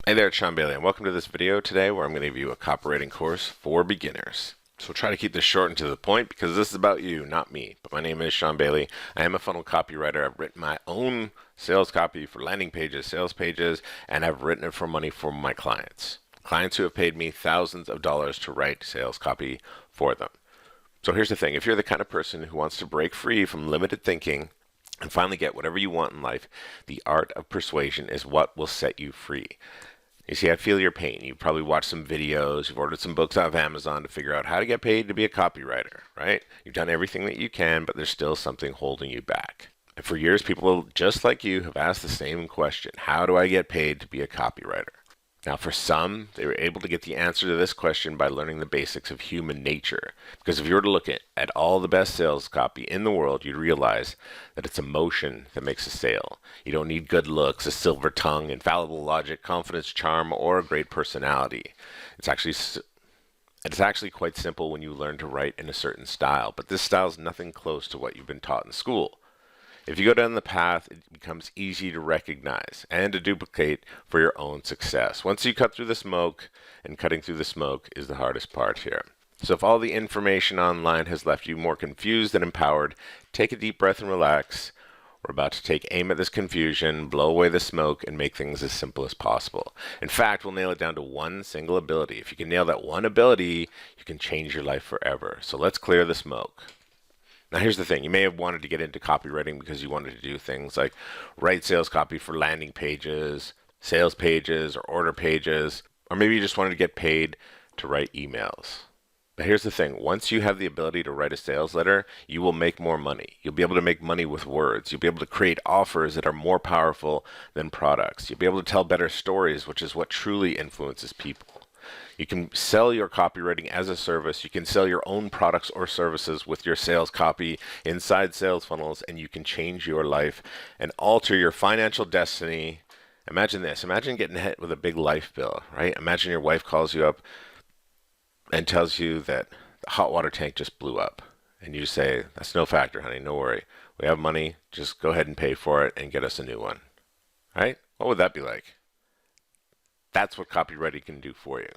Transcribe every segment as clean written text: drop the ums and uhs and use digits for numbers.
Hey there, it's Sean Bailey, and welcome to this video today where I'm going to give you a copywriting course for beginners. So we'll try to keep this short and to the point because this is about you, not me. But my name is Sean Bailey. I am a funnel copywriter. I've written my own sales copy for landing pages, sales pages, and I've written it for money for my clients. Clients who have paid me thousands of dollars to write sales copy for them. So here's the thing. If you're the kind of person who wants to break free from limited thinking and finally get whatever you want in life, the art of persuasion is what will set you free. You see, I feel your pain. You've probably watched some videos, you've ordered some books off of Amazon to figure out how to get paid to be a copywriter, right? You've done everything that you can, but there's still something holding you back. And for years, people just like you have asked the same question. How do I get paid to be a copywriter? Now, for some, they were able to get the answer to this question by learning the basics of human nature. Because if you were to look at all the best sales copy in the world, you'd realize that it's emotion that makes a sale. You don't need good looks, a silver tongue, infallible logic, confidence, charm, or a great personality. It's actually quite simple when you learn to write in a certain style, but this style is nothing close to what you've been taught in school. If you go down the path, it becomes easy to recognize and to duplicate for your own success. Once you cut through the smoke, and cutting through the smoke is the hardest part here. So if all the information online has left you more confused than empowered, take a deep breath and relax. We're about to take aim at this confusion, blow away the smoke, and make things as simple as possible. In fact, we'll nail it down to one single ability. If you can nail that one ability, you can change your life forever. So let's clear the smoke. Now, here's the thing. You may have wanted to get into copywriting because you wanted to do things like write sales copy for landing pages, sales pages, or order pages, or maybe you just wanted to get paid to write emails. But here's the thing. Once you have the ability to write a sales letter, you will make more money. You'll be able to make money with words. You'll be able to create offers that are more powerful than products. You'll be able to tell better stories, which is what truly influences people. You can sell your copywriting as a service. You can sell your own products or services with your sales copy inside sales funnels, and you can change your life and alter your financial destiny. Imagine this. Imagine getting hit with a big life bill, right? Imagine your wife calls you up and tells you that the hot water tank just blew up. And you say, that's no factor, honey. No worry. We have money. Just go ahead and pay for it and get us a new one. Right? What would that be like? That's what copywriting can do for you.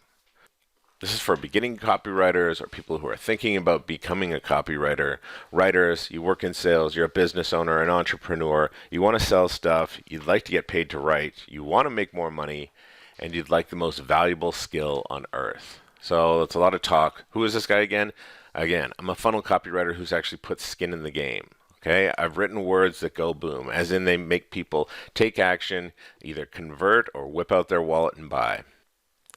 This is for beginning copywriters or people who are thinking about becoming a copywriter. Writers, you work in sales, you're a business owner, an entrepreneur, you want to sell stuff, you'd like to get paid to write, you want to make more money, and you'd like the most valuable skill on earth. So it's a lot of talk. Who is this guy again? Again, I'm a funnel copywriter who's actually put skin in the game. Okay, I've written words that go boom, as in they make people take action, either convert or whip out their wallet and buy.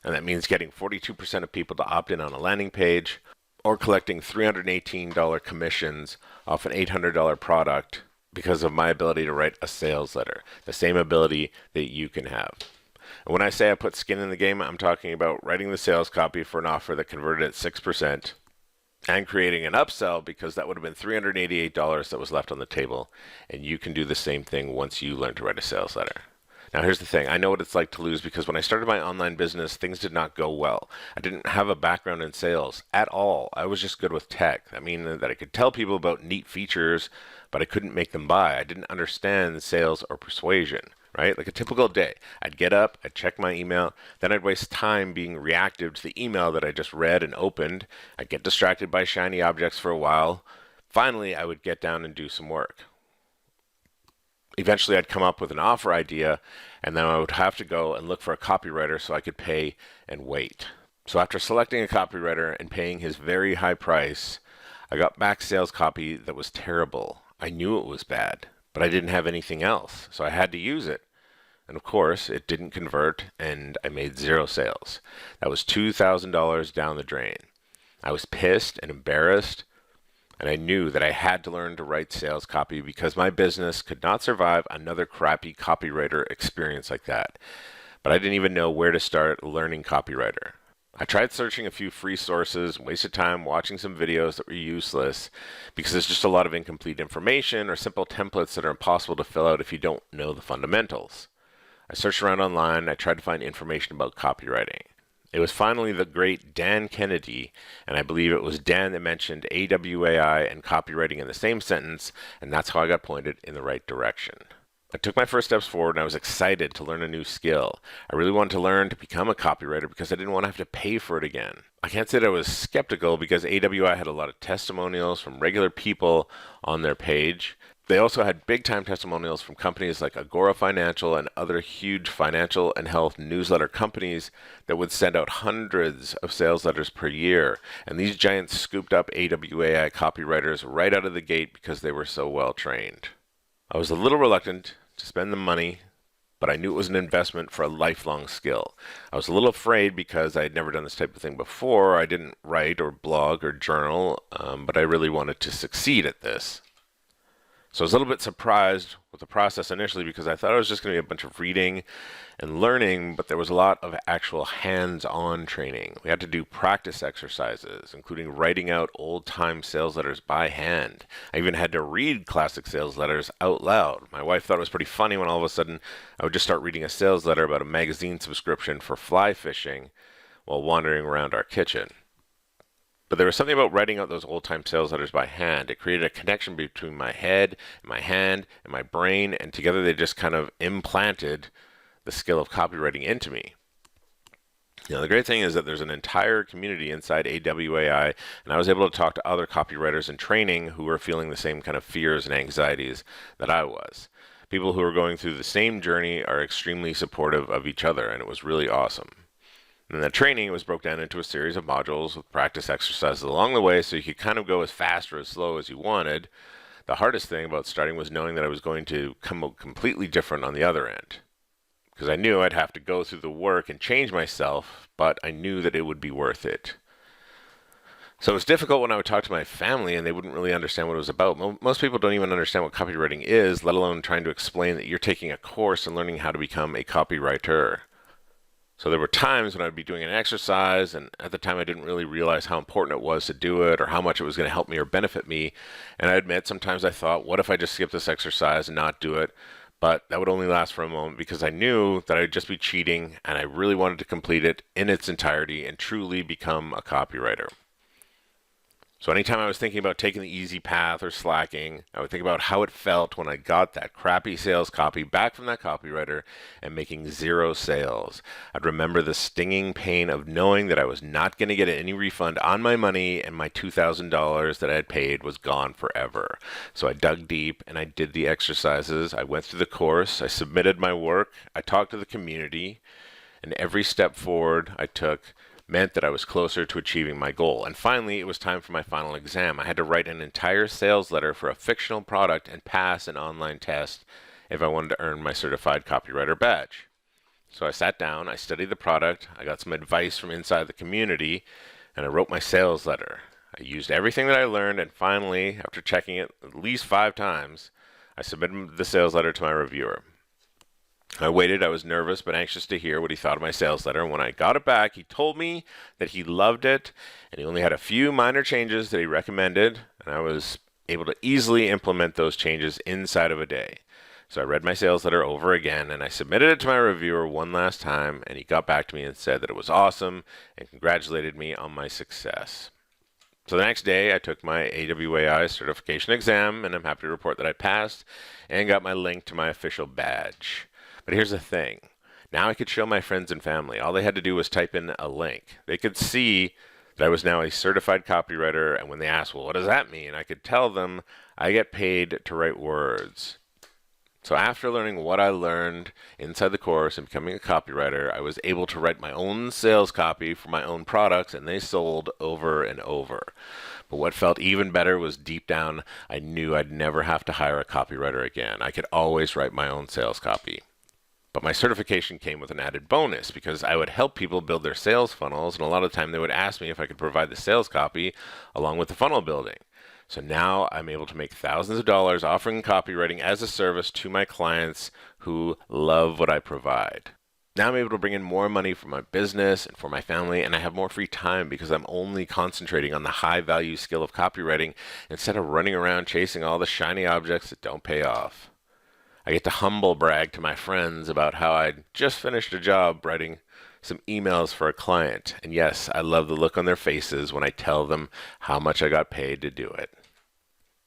And that means getting 42% of people to opt in on a landing page or collecting $318 commissions off an $800 product because of my ability to write a sales letter, the same ability that you can have. And when I say I put skin in the game, I'm talking about writing the sales copy for an offer that converted at 6% and creating an upsell because that would have been $388 that was left on the table. And you can do the same thing once you learn to write a sales letter. Now, here's the thing. I know what it's like to lose because when I started my online business, things did not go well. I didn't have a background in sales at all. I was just good with tech. I mean, that I could tell people about neat features, but I couldn't make them buy. I didn't understand sales or persuasion, right? Like a typical day. I'd get up, I'd check my email, then I'd waste time being reactive to the email that I just read and opened. I'd get distracted by shiny objects for a while. Finally, I would get down and do some work. Eventually, I'd come up with an offer idea, and then I would have to go and look for a copywriter so I could pay and wait. So after selecting a copywriter and paying his very high price, I got back sales copy that was terrible. I knew it was bad, but I didn't have anything else, so I had to use it. And of course, it didn't convert, and I made 0 sales. That was $2,000 down the drain. I was pissed and embarrassed. And I knew that I had to learn to write sales copy because my business could not survive another crappy copywriter experience like that. But I didn't even know where to start learning copywriter. I tried searching a few free sources, wasted time watching some videos that were useless because there's just a lot of incomplete information or simple templates that are impossible to fill out if you don't know the fundamentals. I searched around online. I tried to find information about copywriting. It was finally the great Dan Kennedy, and I believe it was Dan that mentioned AWAI and copywriting in the same sentence, and that's how I got pointed in the right direction. I took my first steps forward and I was excited to learn a new skill. I really wanted to learn to become a copywriter because I didn't want to have to pay for it again. I can't say that I was skeptical because AWI had a lot of testimonials from regular people on their page. They also had big time testimonials from companies like Agora Financial and other huge financial and health newsletter companies that would send out hundreds of sales letters per year. And these giants scooped up AWAI copywriters right out of the gate because they were so well trained. I was a little reluctant to spend the money, but I knew it was an investment for a lifelong skill. I was a little afraid because I had never done this type of thing before. I didn't write or blog or journal, but I really wanted to succeed at this. So I was a little bit surprised with the process initially because I thought it was just going to be a bunch of reading and learning, but there was a lot of actual hands-on training. We had to do practice exercises, including writing out old-time sales letters by hand. I even had to read classic sales letters out loud. My wife thought it was pretty funny when all of a sudden I would just start reading a sales letter about a magazine subscription for fly fishing while wandering around our kitchen. But there was something about writing out those old-time sales letters by hand. It created a connection between my head and my hand and my brain, and together they just kind of implanted the skill of copywriting into me. The great thing is that there's an entire community inside AWAI, and I was able to talk to other copywriters in training who were feeling the same kind of fears and anxieties that I was. People who are going through the same journey are extremely supportive of each other, and it was really awesome. And the training was broke down into a series of modules with practice exercises along the way so you could kind of go as fast or as slow as you wanted. The hardest thing about starting was knowing that I was going to come out completely different on the other end. Because I knew I'd have to go through the work and change myself, but I knew that it would be worth it. So it was difficult when I would talk to my family and they wouldn't really understand what it was about. Most people don't even understand what copywriting is, let alone trying to explain that you're taking a course and learning how to become a copywriter. So there were times when I'd be doing an exercise, and at the time I didn't really realize how important it was to do it or how much it was going to help me or benefit me. And I admit sometimes I thought, what if I just skip this exercise and not do it? But that would only last for a moment because I knew that I'd just be cheating, and I really wanted to complete it in its entirety and truly become a copywriter. So anytime I was thinking about taking the easy path or slacking, I would think about how it felt when I got that crappy sales copy back from that copywriter and making 0 sales. I'd remember the stinging pain of knowing that I was not going to get any refund on my money and my $2,000 that I had paid was gone forever. So I dug deep and I did the exercises. I went through the course. I submitted my work. I talked to the community. And every step forward I took meant that I was closer to achieving my goal. And finally, it was time for my final exam. I had to write an entire sales letter for a fictional product and pass an online test if I wanted to earn my certified copywriter badge. So I sat down, I studied the product, I got some advice from inside the community, and I wrote my sales letter. I used everything that I learned, and finally, after checking it at least 5 times, I submitted the sales letter to my reviewer. I waited. I was nervous but anxious to hear what he thought of my sales letter. And when I got it back, he told me that he loved it and he only had a few minor changes that he recommended, and I was able to easily implement those changes inside of a day. So I read my sales letter over again and I submitted it to my reviewer one last time, and he got back to me and said that it was awesome and congratulated me on my success. So the next day, I took my AWAI certification exam, and I'm happy to report that I passed and got my link to my official badge. But here's the thing. Now I could show my friends and family. All they had to do was type in a link. They could see that I was now a certified copywriter, and when they asked, well, what does that mean? I could tell them I get paid to write words. So after learning what I learned inside the course and becoming a copywriter, I was able to write my own sales copy for my own products, and they sold over and over. But what felt even better was deep down, I knew I'd never have to hire a copywriter again. I could always write my own sales copy. But my certification came with an added bonus because I would help people build their sales funnels, and a lot of the time they would ask me if I could provide the sales copy along with the funnel building. So now I'm able to make thousands of dollars offering copywriting as a service to my clients who love what I provide. Now I'm able to bring in more money for my business and for my family, and I have more free time because I'm only concentrating on the high-value skill of copywriting instead of running around chasing all the shiny objects that don't pay off. I get to humble brag to my friends about how I'd just finished a job writing some emails for a client. And yes, I love the look on their faces when I tell them how much I got paid to do it.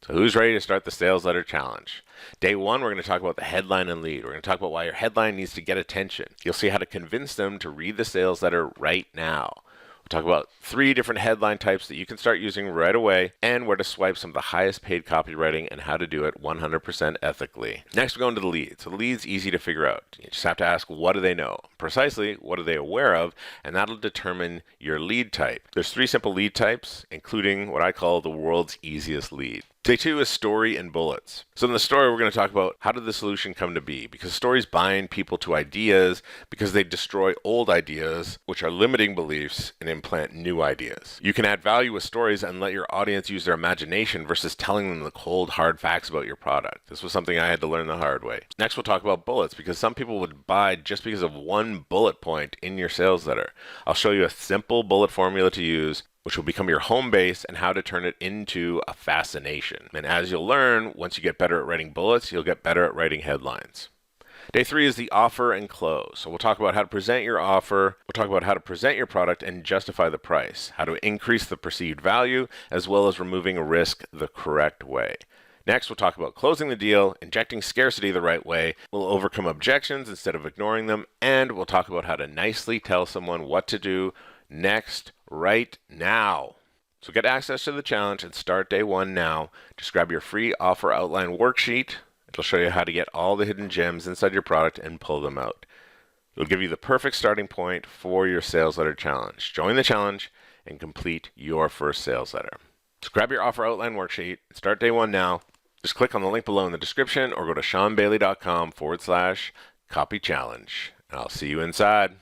So who's ready to start the sales letter challenge? Day one, we're going to talk about the headline and lead. We're going to talk about why your headline needs to get attention. You'll see how to convince them to read the sales letter right now. We'll talk about 3 different headline types that you can start using right away, and where to swipe some of the highest paid copywriting and how to do it 100% ethically. Next, we're going to the lead. So the lead's easy to figure out. You just have to ask, what do they know? Precisely, what are they aware of? And that'll determine your lead type. There's 3 simple lead types, including what I call the world's easiest lead. Day 2 is story and bullets. So in the story, we're going to talk about how did the solution come to be? Because stories bind people to ideas because they destroy old ideas, which are limiting beliefs, and implant new ideas. You can add value with stories and let your audience use their imagination versus telling them the cold, hard facts about your product. This was something I had to learn the hard way. Next, we'll talk about bullets because some people would buy just because of one bullet point in your sales letter. I'll show you a simple bullet formula to use, which will become your home base, and how to turn it into a fascination. And as you'll learn, once you get better at writing bullets, you'll get better at writing headlines. Day 3 is the offer and close. So we'll talk about how to present your offer, we'll talk about how to present your product and justify the price, how to increase the perceived value, as well as removing a risk the correct way. Next, we'll talk about closing the deal, injecting scarcity the right way, we'll overcome objections instead of ignoring them, and we'll talk about how to nicely tell someone what to do next, right now. So get access to the challenge and start day 1 now. Just grab your free offer outline worksheet. It'll show you how to get all the hidden gems inside your product and pull them out. It'll give you the perfect starting point for your sales letter challenge. Join the challenge and complete your first sales letter. So grab your offer outline worksheet and start day 1 now. Just click on the link below in the description or go to seanbailey.com/copy challenge. And I'll see you inside.